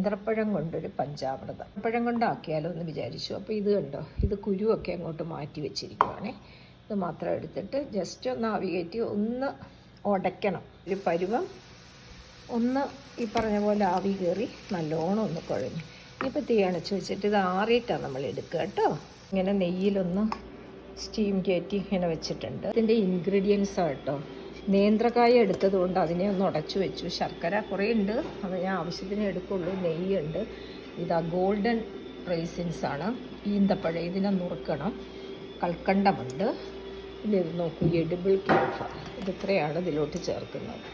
നേന്ത്രപ്പഴം കൊണ്ടൊരു പഞ്ചാമൃതം. പഴം കൊണ്ടാക്കിയാലോ എന്ന് വിചാരിച്ചു. അപ്പോൾ ഇത് കണ്ടോ, ഇത് കുരുവൊക്കെ അങ്ങോട്ട് മാറ്റി വെച്ചിരിക്കുവാണേ. ഇത് മാത്രം എടുത്തിട്ട് ജസ്റ്റ് ഒന്ന് ആവി കയറ്റി ഒന്ന് ഉടയ്ക്കണം. ഒരു പരുവം ഒന്ന് ഈ പറഞ്ഞ പോലെ ആവി കയറി നല്ലോണം ഒന്ന് കുഴഞ്ഞു. ഇനിയിപ്പോൾ തീ അണച്ച് വെച്ചിട്ട് ഇത് ആറിയിട്ടാണ് നമ്മൾ എടുക്കുക കേട്ടോ. ഇങ്ങനെ നെയ്യിലൊന്ന് സ്റ്റീം കയറ്റി ഇങ്ങനെ വെച്ചിട്ടുണ്ട്. ഇതിൻ്റെ ഇൻഗ്രീഡിയൻസാണ് കേട്ടോ. നേന്ത്രക്കായ എടുത്തത് കൊണ്ട് അതിനെ ഒന്ന് ഉടച്ചു വെച്ചു. ശർക്കര കുറേ ഉണ്ട്, അത് ഞാൻ ആവശ്യത്തിന് എടുക്കുള്ളൂ. നെയ്യുണ്ട്. ഇതാ ഗോൾഡൻ റൈസിൻസാണ്. ഈന്തപ്പഴം ഇതിനെ നുറുക്കണം. കൽക്കണ്ടമുണ്ട്. ഇത് നോക്കൂ, എഡിബിൾ ക്യാംഫർ. ഇതിത്രയാണ് ഇതിലോട്ട് ചേർക്കുന്നത്.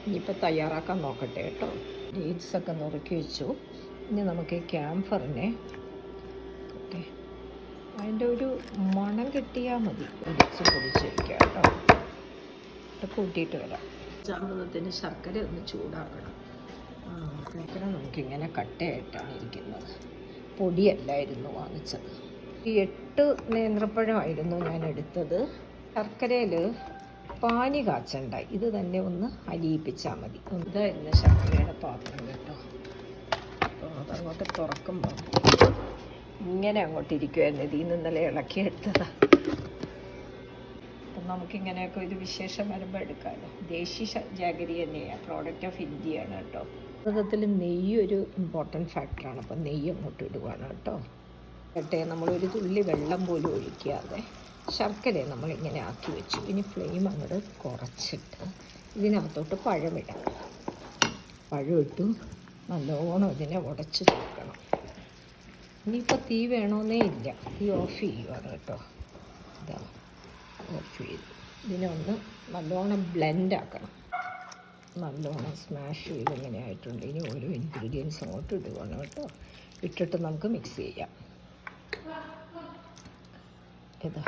ഇനിയിപ്പോൾ തയ്യാറാക്കാൻ നോക്കട്ടെ കേട്ടോ. ഡേറ്റ്സൊക്കെ നുറുക്കി വെച്ചു. ഇനി നമുക്ക് ഈ ക്യാംഫറിനെ അതിൻ്റെ ഒരു മണം കിട്ടിയാൽ മതി. പൊടിച്ച് വയ്ക്കാം കേട്ടോ. കൂട്ടിയിട്ട് വരാം. പഞ്ചാമൃതത്തിന് ശർക്കര ഒന്ന് ചൂടാക്കണം. ശർക്കര നമുക്കിങ്ങനെ കട്ടയായിട്ടാണ് ഇരിക്കുന്നത്, പൊടിയല്ലായിരുന്നു വാങ്ങിച്ചത്. ഈ 8 നേന്ത്രപ്പഴമായിരുന്നു ഞാൻ എടുത്തത്. ശർക്കരയിൽ പാനി കാച്ചണ്ടായി, ഇത് തന്നെ ഒന്ന് അലിയിപ്പിച്ചാൽ മതി. ഇതായിരുന്നു ശർക്കരയുടെ പാത്രം കേട്ടോ. അപ്പോൾ അതങ്ങോട്ട് തുറക്കുമ്പോൾ ഇങ്ങനെ അങ്ങോട്ട് ഇരിക്കുമായിരുന്നു. ഇതിൽ നിന്ന് ഇന്നലെ ഇളക്കിയെടുത്തതാണ്. അപ്പം നമുക്കിങ്ങനെയൊക്കെ ഒരു വിശേഷം വരുമ്പോൾ എടുക്കാമല്ലോ. ദേശി ജാഗരി തന്നെയാണ്, പ്രോഡക്റ്റ് ഓഫ് ഇന്ത്യയാണ് കേട്ടോ. മൃഗത്തിൽ നെയ്യ് ഒരു ഇമ്പോർട്ടൻറ്റ് ഫാക്ടറാണ്. അപ്പം നെയ്യ് അങ്ങോട്ട് ഇടുവാണ് കേട്ടോ. കേട്ടെ, നമ്മളൊരു തുള്ളി വെള്ളം പോലും ഒഴിക്കാതെ ശർക്കരയെ നമ്മളിങ്ങനെ ആക്കി വെച്ചു. ഇനി ഫ്ലെയിം അങ്ങോട്ട് കുറച്ചിട്ട് ഇതിനകത്തോട്ട് പഴമിടാം. പഴം ഇട്ടു നല്ലോണം ഇതിനെ ഉടച്ച് ചേർക്കണം. ഇനിയിപ്പോൾ തീ വേണമെന്നേ ഇല്ല, തീ ഓഫ് ചെയ്യുവാണ് കേട്ടോ. ഇതാ ഓഫ് ചെയ്തു. ഇതിനെ ഒന്ന് നല്ലോണം ബ്ലെൻഡാക്കണം. നല്ലോണം സ്മാഷ് ചെയ്ത് ഇങ്ങനെ ആയിട്ടുണ്ട്. ഇനി ഓരോ ഇൻഗ്രീഡിയൻസ് അങ്ങോട്ട് ഇടുകയാണ് കേട്ടോ. ഇട്ടിട്ട് നമുക്ക് മിക്സ് ചെയ്യാം. ഇതാ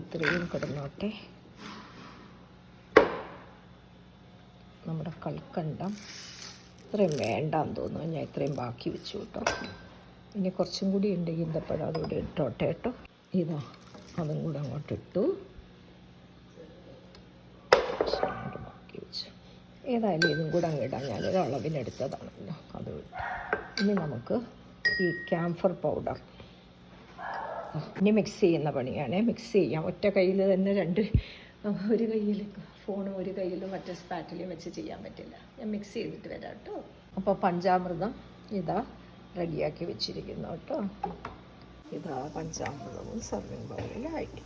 ഇത്രയും കിടന്നോട്ടെ. നമ്മുടെ കൽക്കണ്ടം ഇത്രയും വേണ്ടാന്ന് തോന്നുന്നു, ഞാൻ ഇത്രയും ബാക്കി വെച്ചു കേട്ടോ. ഇനി കുറച്ചും കൂടി ഉണ്ട് ഈന്തപ്പഴം, അതുകൂടി ഇട്ടോട്ടെ കേട്ടോ. ഇതാ അതും കൂടെ അങ്ങോട്ട് ഇട്ടു. ബാക്കി വെച്ചു. ഏതായാലും ഇതും കൂടെ അങ്ങ് ഇടാം, ഞാനൊരു അളവിനെടുത്തതാണല്ലോ, അത് ഇട്ടു. ഇനി നമുക്ക് ഈ ക്യാംഫർ പൗഡർ ഇനി മിക്സ് ചെയ്യുന്ന പണിയാണ്. മിക്സ് ചെയ്യാം. ഒറ്റ കയ്യിൽ തന്നെ ഒരു കയ്യിൽ ഫോണും ഒരു കയ്യിലും മറ്റേ സ്പാറ്റിലും വെച്ച് ചെയ്യാൻ പറ്റില്ല. ഞാൻ മിക്സ് ചെയ്തിട്ട് വരാം കേട്ടോ. അപ്പോൾ പഞ്ചാമൃതം ഇതാ റെഡിയാക്കി വെച്ചിരിക്കുന്നു കേട്ടോ. ഇതാ പഞ്ചാമൃതവും സർവിങ് ബൗളിലായി.